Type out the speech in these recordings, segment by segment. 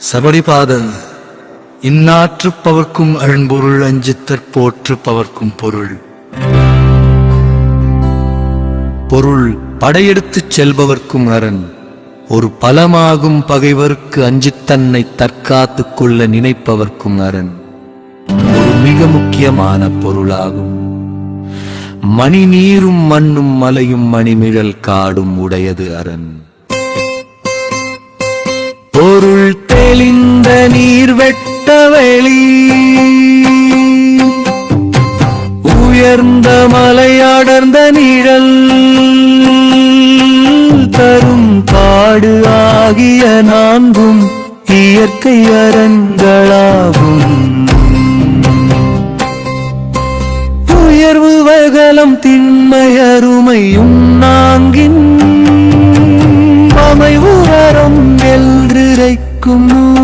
சபரிபாத இந்நாற்றுப்பவர்க்கும் அழன்பொருள் அஞ்சித்தற் போற்றுப்பவர்க்கும் பொருள். பொருள் படையெடுத்துச் செல்பவர்க்கும் அரண். ஒரு பலமாகும் பகைவர்க்கு அஞ்சித் தன்னை தற்காத்துக் கொள்ள நினைப்பவர்க்கும் அரண். ஒரு மிக முக்கியமான பொருளாகும். மணி நீரும் மண்ணும் மலையும் மணிமிழல் காடும் உடையது அரண். பொருள் தெளிந்த நீர் வெட்ட வெளி, உயர்ந்த மலை அடர்ந்த நிழல் தரும் காடு ஆகிய நான்கும் இயற்கை அரண்களாகும். உயர்வு வகலம் திண்மையருமையும் நான்கின் அமைவு அறம் வெல்றிரைக்கும் நூல்.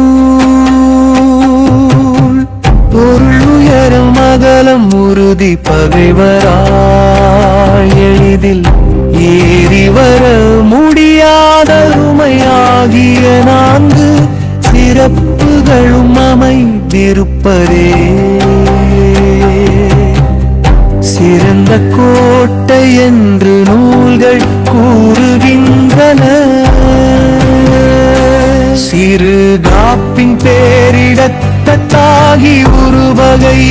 பொருள் உயரம் அகலம் உறுதி பகைவராய் எளிதில் ஏறி வர முடியாதருமையாகிய நான்கு சிறப்புகளும் அமைந்திருப்பதே சிறந்த கோட்டை என்று நூல்கள் கூறுகின்றன. சிறு காப்பின் பேரிடத்தாகி உருவகை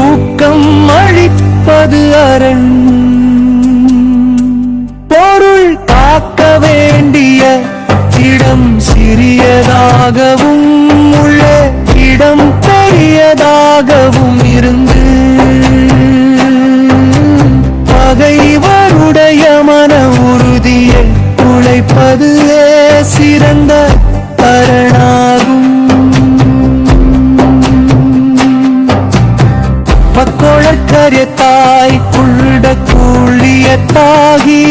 ஊக்கம் அளிப்பது அரண். பொருள் காக்க வேண்டிய இடம் சிறியதாகவும் உள்ள இடம் பெரியதாகவும் இருந்து பகைவருடைய மன உறுதியை உழைப்பதுவே சிறந்த அரணாகும். பக்கோழக்கரியத்தாய் குள்ள கூழியத்தாகி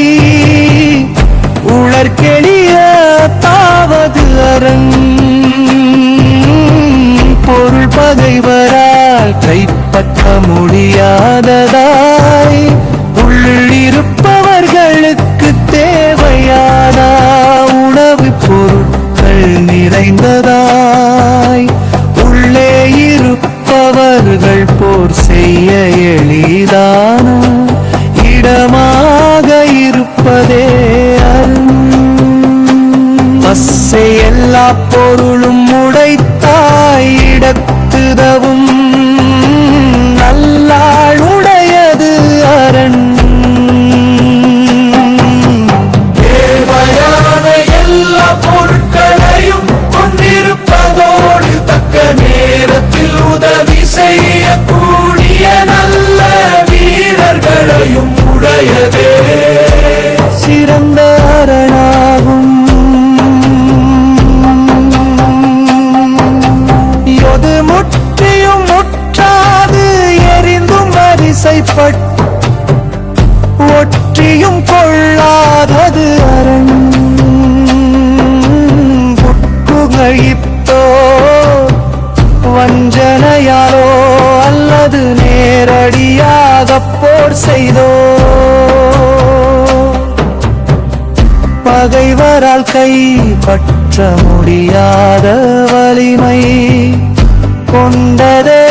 உளர்கெளிய தாவது அரண். பொருள் பகைவரால் கைப்பற்ற முடியாததாய் உள்ளிருப்பவர்களுக்கு தேவையான உணவு பொருட்கள் நிறைந்ததாய் உள்ளே இருப்பவர்கள் போர் செய்ய எளிதான இடமாக இருப்பதே அரண். பஸ்ஸை எல்லா பொருளும் உடைத்தாய் இடத்துதவும் நல்லாள் உடையது அரண். தேவையான எல்லா பொருட்களையும் கொண்டிருப்பதோடு தக்க நேரத்தில் உதவி செய்யக்கூடிய நல்ல வீரர்களையும் உடையதே சிறந்த அரணாகும். எது முற்றியும் முற்றாது எரிந்தும் வரிசைப்பட் ஒற்றியும் கொள்ளாதது அரண். புட்குகழித்தோ வஞ்சனையாலோ அல்லது நேரடியாக போர் செய்தோ பகைவரால் கைப்பற்ற முடியாத வலிமை கொண்டதே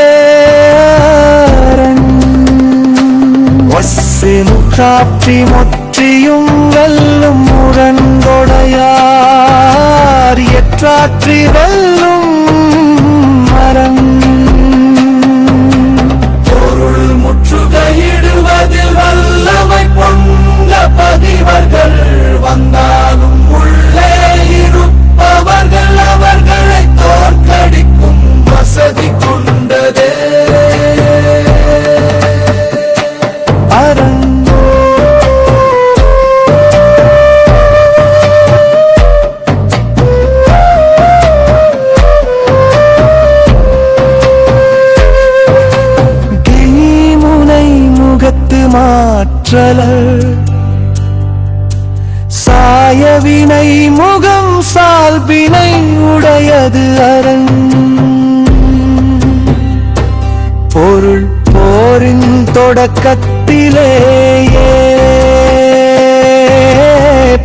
அரண். முற்றாற்றி முற்றியும் வெல்லும் முரண்கொடையார் எற்றாற்றி வெல்லும் மரம். பொருள் முற்றுகையிடுவதில் வல்லமை கொண்ட பகைவர்கள் வந்தாலும் உள்ளே இருப்பவர்கள் அவர்களை தோற்கடிக்கும் வசதி கொண்டதே அரண். மாற்றலர் சாயவினை முகம் சால்பினை உடையது அரண். பொருள் போரின் தொடக்கத்திலேயே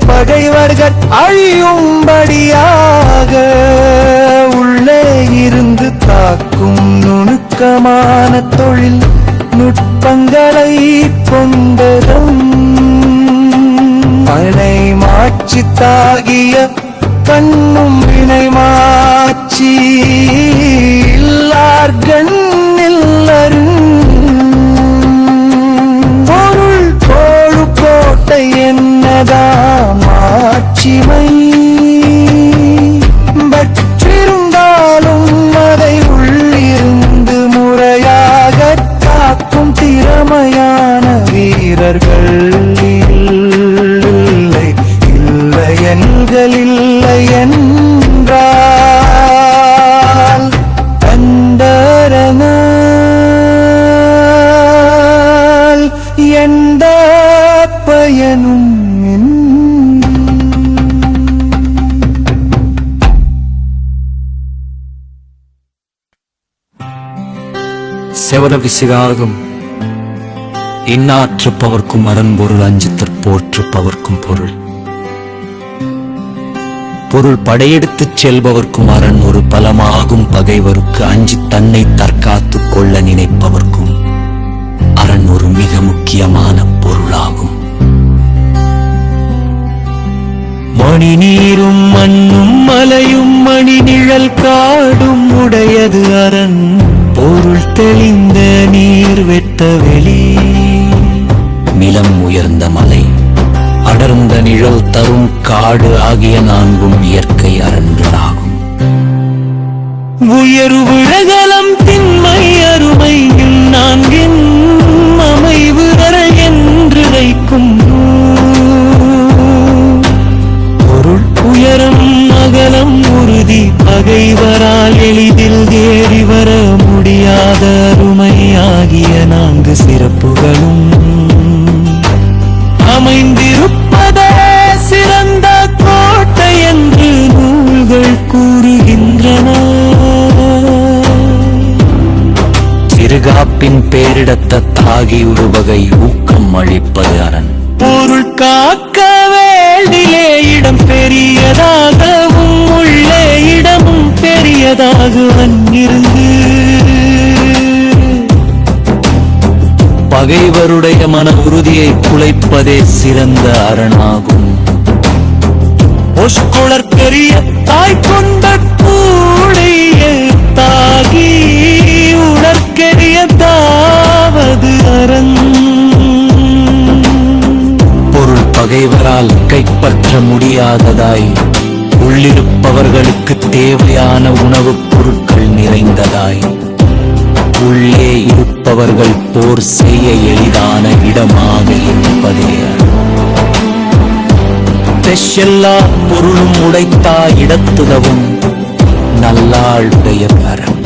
பகைவர்கள் அழியும்படியாக நுணுக்கமான தொழில் நுட்பங்களை கொண்டதும் பனை மாட்சி தாகிய கண்ணும் வினை மாட்சி இல்லார்கண் பொருள் கோழு கோட்டை என்னதாம் ஆட்சிமை பெற்றிருந்தாலும் அதை உள்ளிருந்து முறையாக காக்கும் திறமையான வீரர்கள் இல்லை இல்லை எண்கள் இல்லை என்றால் தண்டரனால் எந்த பயனும் செவல விசிகாகும் இன்னாற்றுப்பவர்க்கும் அரண்பொருள் அஞ்சித்தற் போற்றுப்பவர்க்கும் பொருள் பொருள் படையெடுத்துச் செல்பவர்க்கும் அரண் ஒரு பலமாகும் பகைவருக்கு அஞ்சி தன்னை தற்காத்துக் கொள்ள நினைப்பவர்க்கும் அரண் ஒரு மிக முக்கியமான பொருளாகும். மணி நீரும் மண்ணும் மலையும் மணி நிழல் காடும் உடையது அரண் பொருள் தெளிந்த நீர் வெட்ட வெளி நிலம் உயர்ந்த மலை அடர்ந்த நிழல் தரும் காடு ஆகிய நான்கும் இயற்கை அரண்களாகும். உயரு விழகலம் திண்மை அருமை நான்கின் அமைவு என்று வைக்கும் பொருள் உயரம் அகலம் உறுதி பகைவரால் எளிதில் ஏறி வர முடியாத அருமை ஆகிய நான்கு சிறப்புகளும் அமைந்திருப்பதே சிறந்த கோட்டை என்று நூல்கள் கூறுகின்றன. சிறுகாப்பின் பேரிடத்தாகி உருவகை ஊக்கம் அளிப்பது அரண் பொருள் காக்க வேண்டிலே இடம் பெரியதாகவும் உள்ளே இடமும் பெரியதாக இருந்து பகைவருடைய மன உறுதியை குலைப்பதே சிறந்த அரணாகும். ஒஷ்குளர் பெரிய தாய் கொண்ட கூடைய தாகி உணர்கெரியதாவது அரண் பொருள் பகைவரால் கைப்பற்ற முடியாததாய் உள்ளிருப்பவர்களுக்கு தேவையான உணவுப் பொருட்கள் நிறைந்ததாய் உள்ளே இருப்பவர்கள் போர் செய்ய எளிதான இடமாக இருப்பதே பெஷெல்லா பொருளும் உடைத்தா இடத்துதவும் நல்லாளுடைய கரம்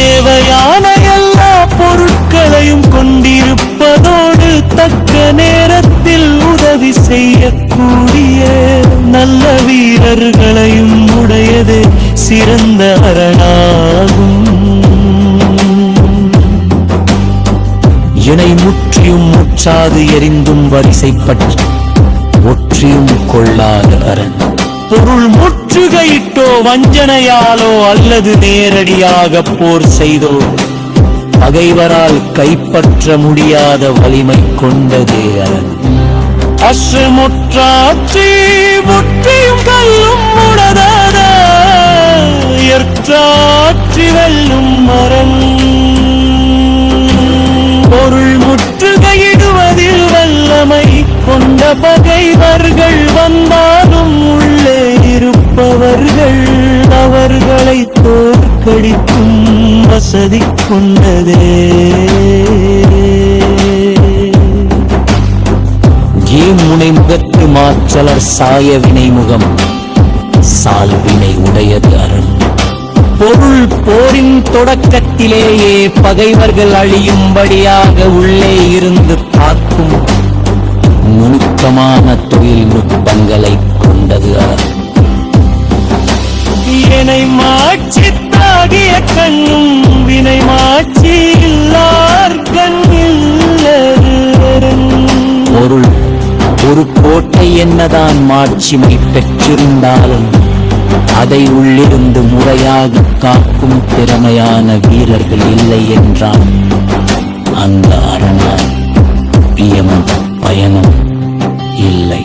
ஏவையான எல்லா பொருட்களையும் கொண்டிருப்பதோடு தக்க நேரத்தில் உதவி செய்யக்கூடிய நல்ல வீரர்களையும் உடையது சிறந்த அரணாகும். இணை முற்றியும் முற்றாது எரிந்தும் வரிசைப்பற்றி ஒற்றியும் கொள்ளாத அரண் பொருள் முற்றுகையிட்டோ வஞ்சனையாலோ அல்லது நேரடியாக போர் செய்தோ பகைவரால் கைப்பற்ற முடியாத வலிமை கொண்டதே அரண் அசுமுற்றாற்றி முற்றியும் கல்லும் உணராத எற்றாற்றி வெல்லும் அரண் பொருள் முற்றுகையிடுவதில் வல்லமை கொண்ட பகைவர்கள் வந்தாலும் உள்ளே இருப்பவர்கள் அவர்களை தோற்கடிக்கும் வசதி கொண்டதே முனை முகத்து மாற்றலர் சாய வினை முகம் சால்வினை உடையது அரண் பொருள் போரின் தொடக்கத்திலேயே பகைவர்கள் அழியும்படியாக உள்ளே இருந்து தாக்கும் நுணுக்கமான தொழில்நுட்பங்களை கொண்டது அரண் வினை மாட்சி தாகிய கண்ணும் வினை மாட்சி இல்லார் கண்ணில் பொருள் ஒரு கோட்டை என்னதான் மாட்சிமை பெற்றிருந்தாலும் அதை உள்ளிருந்து முறையாக காக்கும் திறமையான வீரர்கள் இல்லை என்றால் அந்த அரணால் பயணம் இல்லை.